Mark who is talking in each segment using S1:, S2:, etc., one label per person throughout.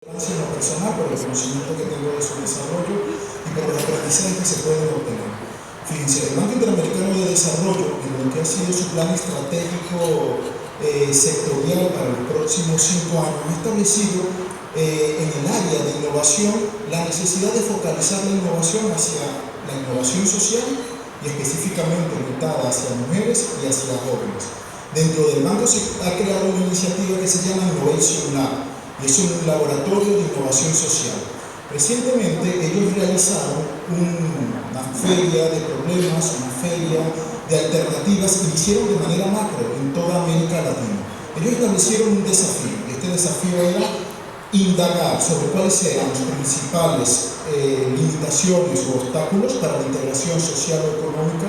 S1: en lo personal, por el conocimiento que tengo de su desarrollo y por los aprendizajes que se pueden obtener. Fíjense, el Banco Interamericano de Desarrollo, en lo que ha sido su plan estratégico sectorial para los próximos 5 años, ha establecido en el área de innovación la necesidad de focalizar la innovación hacia la innovación social y específicamente orientada hacia mujeres y hacia jóvenes. Dentro del banco se ha creado una iniciativa que se llama Innovation Lab, y es un laboratorio de innovación social. Recientemente ellos realizaron una feria de problemas, una feria de alternativas que hicieron de manera macro en toda América Latina. Ellos establecieron un desafío, y este desafío era indagar sobre cuáles eran las principales limitaciones o obstáculos para la integración social o económica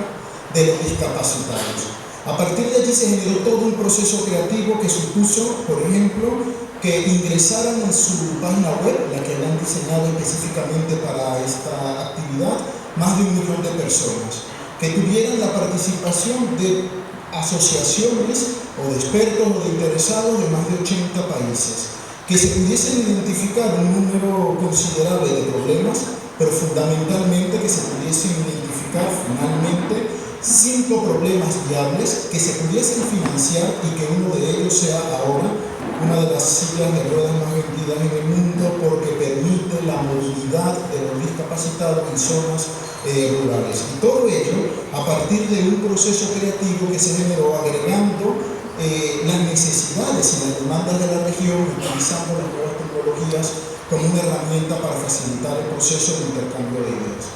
S1: de los discapacitados. A partir de allí se generó todo un proceso creativo que supuso, por ejemplo, que ingresaran en su página web, la que han diseñado específicamente para esta actividad, más de 1 millón de personas, que tuvieran la participación de asociaciones o de expertos o de interesados de más de 80 países, que se pudiesen identificar un número considerable de problemas, pero fundamentalmente que se pudiesen identificar finalmente 5 problemas viables que se pudiesen financiar y que uno de ellos sea ahora una de las sillas de ruedas más vendidas en el mundo porque permite la movilidad de los discapacitados en zonas rurales. Y todo ello a partir de un proceso creativo que se generó agregando las necesidades y las demandas de la región, utilizando las nuevas tecnologías como una herramienta para facilitar el proceso de intercambio de ideas.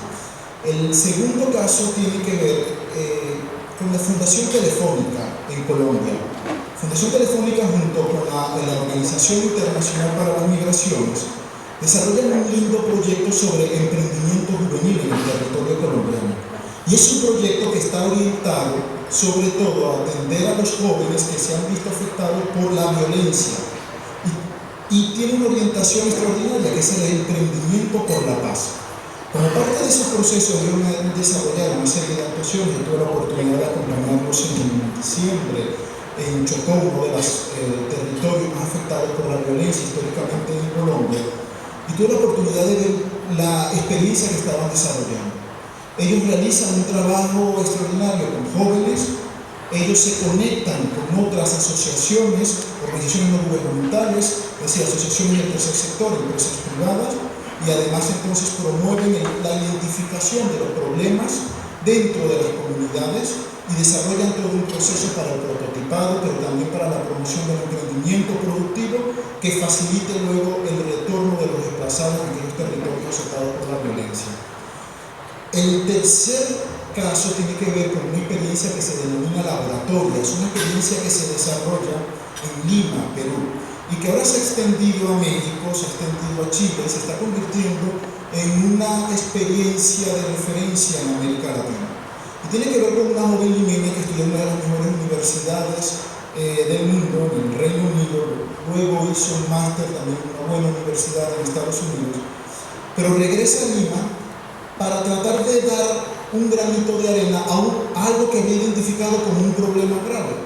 S1: El segundo caso tiene que ver con la Fundación Telefónica en Colombia. Fundación Telefónica junto con la Organización Internacional para las Migraciones desarrollan un lindo proyecto sobre emprendimiento juvenil en el territorio colombiano. Y es un proyecto que está orientado sobre todo a atender a los jóvenes que se han visto afectados por la violencia y tiene una orientación extraordinaria que es el emprendimiento por la paz. Como parte de ese proceso, ellos han desarrollado una serie de actuaciones. Yo tuve la oportunidad de acompañarlos en diciembre en Chocó, uno de los territorios más afectados por la violencia históricamente en Colombia, y tuve la oportunidad de ver la experiencia que estaban desarrollando. Ellos realizan un trabajo extraordinario con jóvenes, ellos se conectan con otras asociaciones, organizaciones no gubernamentales, es decir, asociaciones del tercer sector, empresas privadas, y además entonces promueven la identificación de los problemas dentro de las comunidades y desarrollan todo un proceso para el prototipado, pero también para la promoción del emprendimiento productivo que facilite luego el retorno de los desplazados en aquellos territorios afectados por la violencia. El tercer caso tiene que ver con una experiencia que se denomina laboratoria. Es una experiencia que se desarrolla en Lima, Perú, y que ahora se ha extendido a México, se ha extendido a Chile, y se está convirtiendo en una experiencia de referencia en América Latina. Y tiene que ver con una joven limeña que estudió en una de las mejores universidades del mundo, en el Reino Unido, luego hizo un máster también en una buena universidad en Estados Unidos, pero regresa a Lima para tratar de dar un granito de arena a algo que había identificado como un problema grave.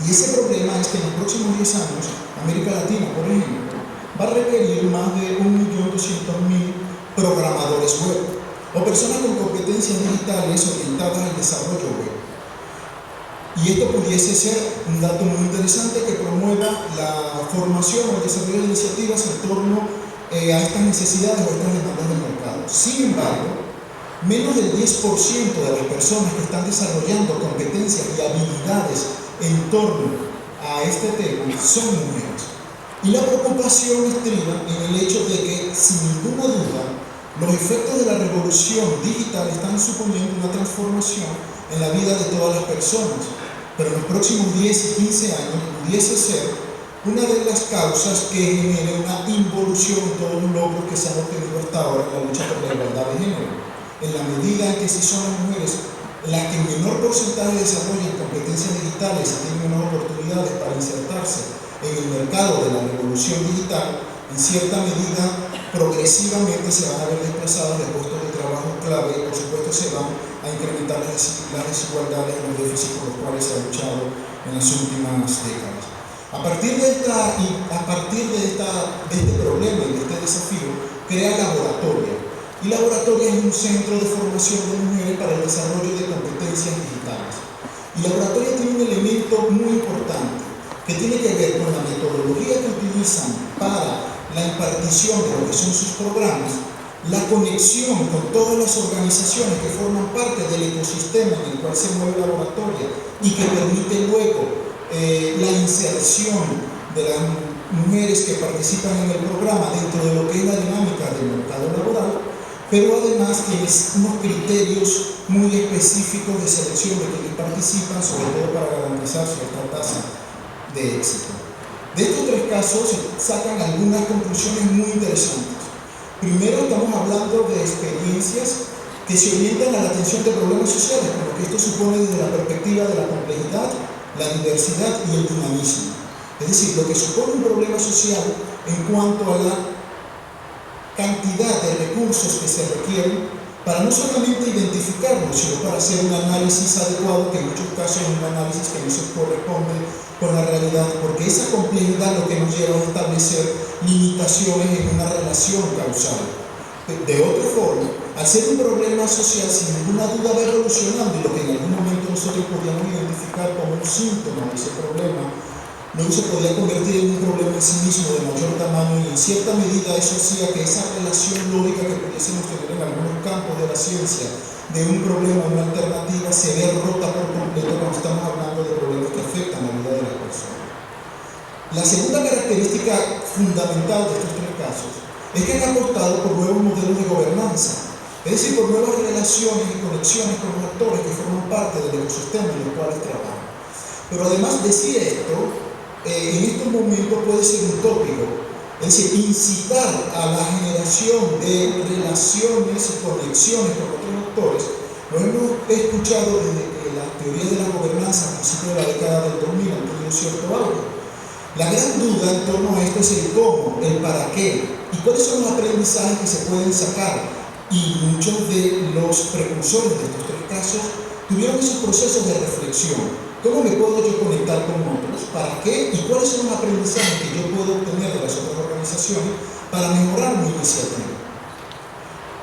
S1: Y ese problema es que en los próximos 10 años, América Latina, por ejemplo, va a requerir más de 1.200.000 programadores web o personas con competencias digitales orientadas al desarrollo web. Y esto pudiese ser un dato muy interesante que promueva la formación o el desarrollo de iniciativas en torno a estas necesidades o estas demandas del mercado. Sin embargo, menos del 10% de las personas que están desarrollando competencias y habilidades en torno a este tema son mujeres. Y la preocupación estriba en el hecho de que, sin ninguna duda, los efectos de la revolución digital están suponiendo una transformación en la vida de todas las personas, pero en los próximos 10 y 15 años pudiese ser una de las causas que genere una involución en todos los logros que se han obtenido hasta ahora en la lucha por la igualdad de género. En la medida en que si son las mujeres las que en menor porcentaje desarrollan competencias digitales y tienen menor oportunidades para insertarse en el mercado de la revolución digital, en cierta medida, progresivamente se van a ver desplazados de puestos de trabajo clave y por supuesto se van a incrementar las desigualdades y los déficits por los cuales se ha luchado en las últimas décadas. A partir de este problema y de este desafío, crea Laboratoria. Y Laboratoria es un centro de formación de mujeres para el desarrollo de competencias digitales. Y Laboratoria tiene un elemento muy importante que tiene que ver con la metodología que utilizan para la impartición de lo que son sus programas, la conexión con todas las organizaciones que forman parte del ecosistema en el cual se mueve Laboratoria y que permite luego la inserción de las mujeres que participan en el programa dentro de lo que es la dinámica del mercado laboral, pero además tiene unos criterios muy específicos de selección de quienes participan, sobre todo para garantizar cierta tasa de éxito. De estos tres casos se sacan algunas conclusiones muy interesantes. Primero, estamos hablando de experiencias que se orientan a la atención de problemas sociales, con lo que esto supone desde la perspectiva de la complejidad, la diversidad y el dinamismo. Es decir, lo que supone un problema social en cuanto a la cantidad de recursos que se requieren para no solamente identificarlos, sino para hacer un análisis adecuado, que en muchos casos es un análisis que no se corresponde con la realidad, porque esa complejidad lo que nos lleva a establecer limitaciones en una relación causal. De otra forma, al ser un problema social, sin ninguna duda va evolucionando, y lo que en algún momento nosotros podíamos identificar como un síntoma de ese problema, luego se podía convertir en un problema en sí mismo de mayor tamaño, y en cierta medida eso hacía que esa relación lógica que pudiésemos tener en algunos campos de la ciencia de un problema o una alternativa se ve rota por completo cuando estamos hablando de problemas que afectan la vida de las personas. La segunda característica fundamental de estos tres casos es que han apostado por nuevos modelos de gobernanza, es decir, por nuevas relaciones y conexiones con los actores que forman parte del ecosistema en el cual trabajan. Pero además decir esto, en estos momentos puede ser utópico, es decir, incitar a la generación de relaciones y conexiones con otros actores. Lo hemos escuchado desde que las teorías de la gobernanza a principios de la década del 2000 han tenido cierto auge. La gran duda en torno a esto es el cómo, el para qué y cuáles son los aprendizajes que se pueden sacar. Y muchos de los precursores de estos tres casos tuvieron esos procesos de reflexión. ¿Cómo me puedo yo conectar con otros? ¿Para qué? ¿Y cuáles son los aprendizajes que yo puedo obtener de las otras organizaciones para mejorar mi iniciativa?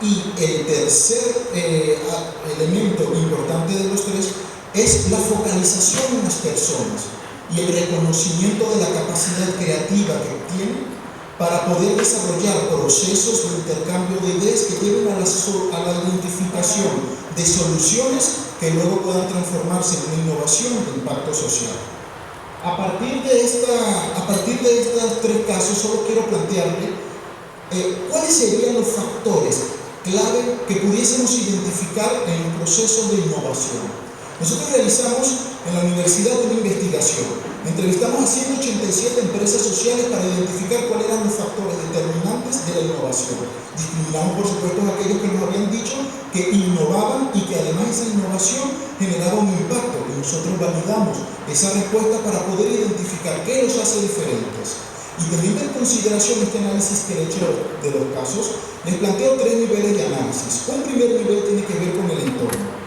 S1: Y el tercer elemento importante de los tres es la focalización en las personas y el reconocimiento de la capacidad creativa que tienen para poder desarrollar procesos de intercambio de ideas que lleven a la identificación de soluciones que luego puedan transformarse en una innovación de impacto social. A partir de estos tres casos, solo quiero plantearle cuáles serían los factores clave que pudiésemos identificar en el proceso de innovación. Nosotros realizamos en la universidad una investigación. Entrevistamos a 187 empresas sociales para identificar cuáles eran los factores determinantes de la innovación. Discriminamos, por supuesto, a aquellos que nos habían dicho que innovaban y que además esa innovación generaba un impacto. Y nosotros validamos esa respuesta para poder identificar qué los hace diferentes. Y teniendo en consideración este análisis que he hecho de los casos, les planteo tres niveles de análisis. Un primer nivel tiene que ver con el entorno.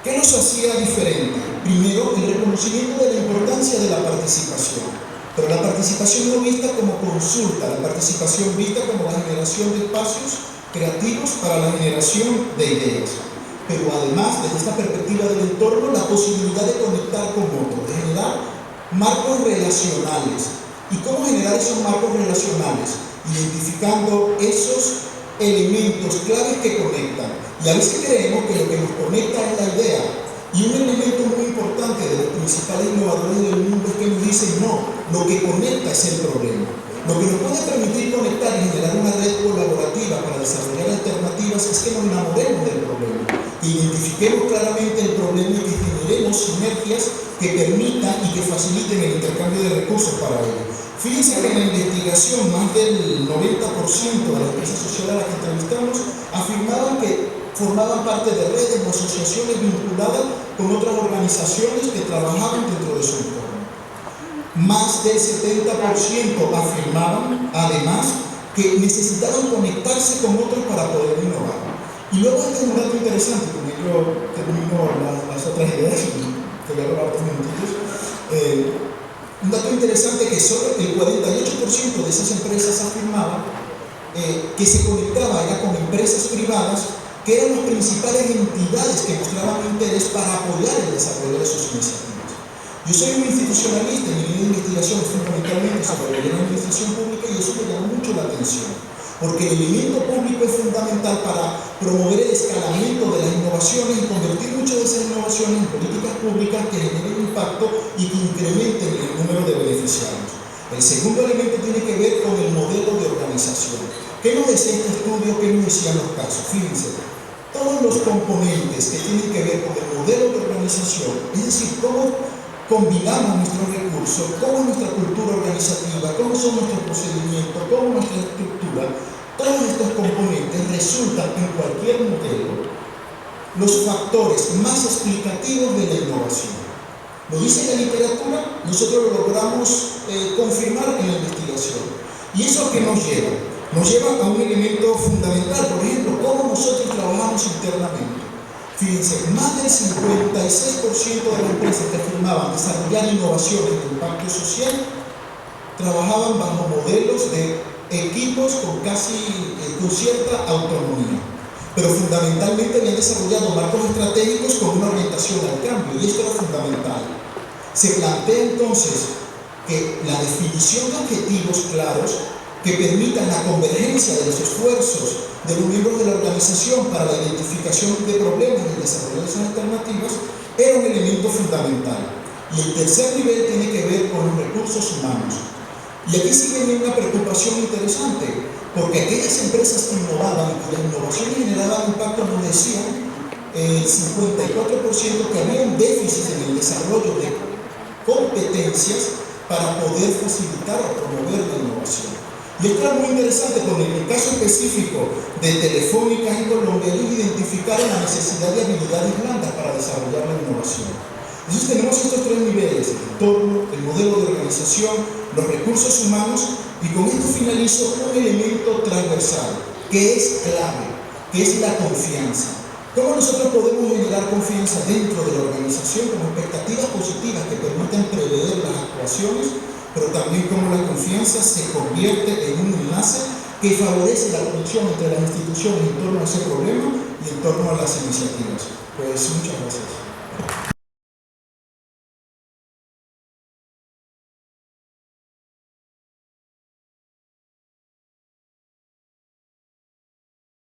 S1: ¿Qué nos hacía diferente? Primero, el reconocimiento de la importancia de la participación, pero la participación no vista como consulta, la participación vista como la generación de espacios creativos para la generación de ideas. Pero además, desde esta perspectiva del entorno, la posibilidad de conectar con otros, de generar marcos relacionales. ¿Y cómo generar esos marcos relacionales? Identificando esos elementos claves que conectan. Y a veces creemos que lo que nos conecta es la idea. Y un elemento muy importante de los principales innovadores del mundo es que nos dicen no, lo que conecta es el problema. Lo que nos puede permitir conectar y generar una red colaborativa para desarrollar alternativas es que nos enamoremos del problema, que identifiquemos claramente el problema y que generemos sinergias que permitan y que faciliten el intercambio de recursos para ello. Fíjense que en la investigación más del 90% de las empresas sociales a las que entrevistamos afirmaban que formaban parte de redes o asociaciones vinculadas con otras organizaciones que trabajaban dentro de su entorno. Más del 70% afirmaban, además, que necesitaban conectarse con otros para poder innovar. Y luego este es un dato interesante, con ello termino las otras ideas y te voy a robar 2 minutitos. Un dato interesante que solo el 48% de esas empresas afirmaban que se conectaba era con empresas privadas que eran las principales entidades que mostraban interés para apoyar el desarrollo de sus iniciativas. Yo soy un institucionalista y mi línea de investigación es fundamentalmente sobre la administración pública y eso me llamó mucho la atención, porque el elemento público es fundamental para promover el escalamiento de las innovaciones y convertir muchas de esas innovaciones en políticas públicas que generen impacto y que incrementen el número de beneficiarios. El segundo elemento tiene que ver con el modelo de organización. ¿Qué nos decía este estudio? ¿Qué nos decían los casos? Fíjense, todos los componentes que tienen que ver con el modelo de organización, es decir, cómo combinamos nuestros recursos, cómo es nuestra cultura organizativa, cómo son nuestros procedimientos, cómo nuestra estructura, todos estos componentes resultan en cualquier modelo los factores más explicativos de la innovación. Lo dice la literatura, nosotros lo logramos confirmar en la investigación. ¿Y eso a qué nos lleva? Nos lleva a un elemento fundamental, por ejemplo, cómo nosotros trabajamos internamente. Fíjense, más del 56% de las empresas que afirmaban desarrollar innovaciones de impacto social trabajaban bajo modelos de equipos con cierta autonomía, pero fundamentalmente habían desarrollado marcos estratégicos con una orientación al cambio, y esto era fundamental. Se plantea entonces que la definición de objetivos claros que permitan la convergencia de los esfuerzos de los miembros de la organización para la identificación de problemas y el desarrollo de esas alternativas era un elemento fundamental. Y el tercer nivel tiene que ver con los recursos humanos. Y aquí sí viene una preocupación interesante, porque aquellas empresas que innovaban y que la innovación generaba impacto nos decían el 54% que había un déficit en el desarrollo de competencias para poder facilitar o promover la innovación. Y esto era muy interesante porque en el caso específico de Telefónica en Colombia, ellos identificaron la necesidad de habilidades blandas para desarrollar la innovación. Entonces tenemos estos tres niveles: el entorno, el modelo de organización, los recursos humanos, y con esto finalizo un elemento transversal que es clave, que es la confianza. ¿Cómo nosotros podemos generar confianza dentro de la organización con expectativas positivas que permitan prever las actuaciones, pero también cómo la confianza se convierte en un enlace que favorece la conexión entre las instituciones en torno a ese problema y en torno a las iniciativas? Pues muchas gracias.